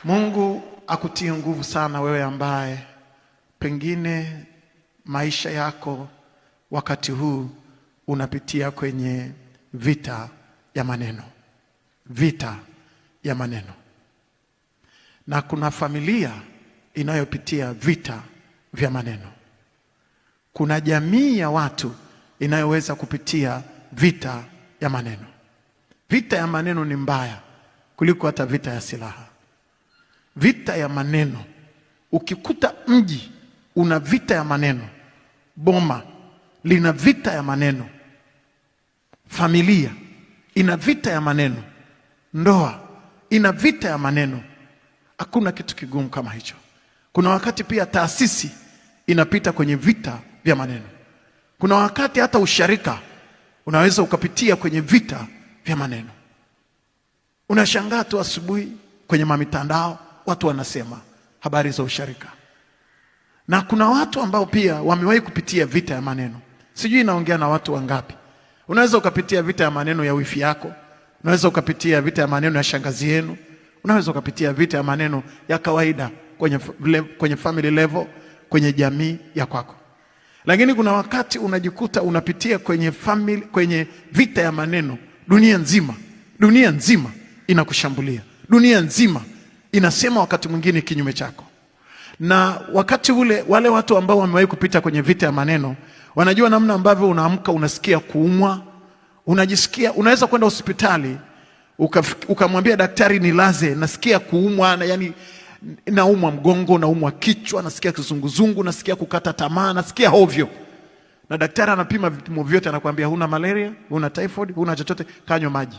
Mungu akutie nguvu sana wewe ambaye pengine maisha yako wakati huu unapitia kwenye vita ya maneno. Vita ya maneno. Na kuna familia inayopitia vita vya maneno. Kuna jamii ya watu inayoweza kupitia vita ya maneno. Vita ya maneno ni mbaya kuliko hata vita ya silaha. Vita ya maneno. Ukikuta mji una vita ya maneno, boma lina vita ya maneno, familia ina vita ya maneno, ndoa ina vita ya maneno, hakuna kitu kigumu kama hicho. Kuna wakati pia taasisi inapita kwenye vita vya maneno. Kuna wakati hata usharika unaweza ukapitia kwenye vita vya maneno. Unashangaa tu asubuhi kwenye mitandao watu wanasema habari za usharika. Na kuna watu ambao pia wamewahi kupitia vita ya maneno. Sijui naongea na watu wangapi. Unaweza ukapitia vita ya maneno ya wifi yako, unaweza ukapitia vita ya maneno ya shangazi yenu, unaweza ukapitia vita ya maneno ya kawaida kwenye family level, kwenye jamii ya kwako. Lakini kuna wakati unajikuta unapitia kwenye vita ya maneno, dunia nzima inakushambulia. Dunia nzima inasema wakati mwingine kinyume chako. Na wakati ule wale watu ambao wamewahi kupita kwenye vita ya maneno wanajua namna ambavyo unaamka unasikia kuumwa, unaweza kwenda hospitali ukamwambia daktari nilaze, nasikia kuumwa, yani naumwa mgongo, naumwa kichwa, nasikia kizunguzungu, nasikia kukata tamaa, nasikia hovyo. Na daktari anapima vipimo vyote, anakuambia huna malaria, huna typhoid, huna chochote, kanywa maji.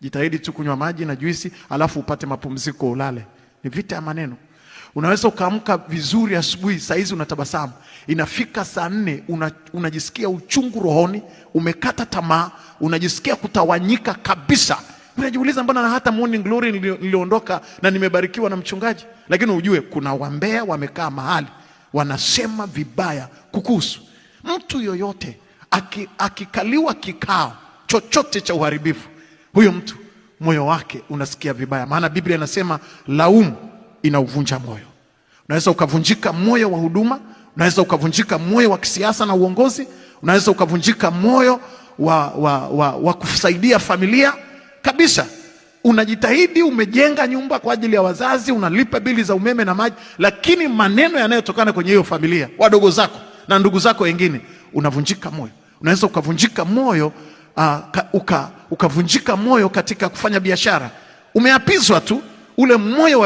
Jitahidi tu kunywa maji na juisi, alafu upate mapumziko ulale. Ni vita ya maneno. Unaweza ukaamka vizuri asubuhi, saa hizi unatabasamu. Inafika saa 4 unajisikia uchungu rohoni, umekata tamaa, unajisikia kutawanyika kabisa. Unajiuliza mbona na hata morning glory niliondoka na nimebarikiwa na mchungaji. Lakini ujue kuna wambea wamekaa mahali wanasema vibaya kukuhusu. Mtu yoyote akikaliwa kikao chochote cha uharibifu, huyo mtu moyo wake unasikia vibaya. Maana Biblia inasema laumu inauvunja moyo. Unaweza ukavunjika moyo wa huduma, unaweza ukavunjika moyo wa kisiasa na uongozi, unaweza ukavunjika moyo wa kusaidia familia kabisa. Unajitahidi, umejenga nyumba kwa ajili ya wazazi, unalipa bili za umeme na maji, lakini maneno yanayotokana kwenye hiyo familia, wadogo zako na ndugu zako wengine, unavunjika moyo. Unaweza ukavunjika moyo ukavunjika moyo katika kufanya biashara. Umeapizwa tu, ule moyo wa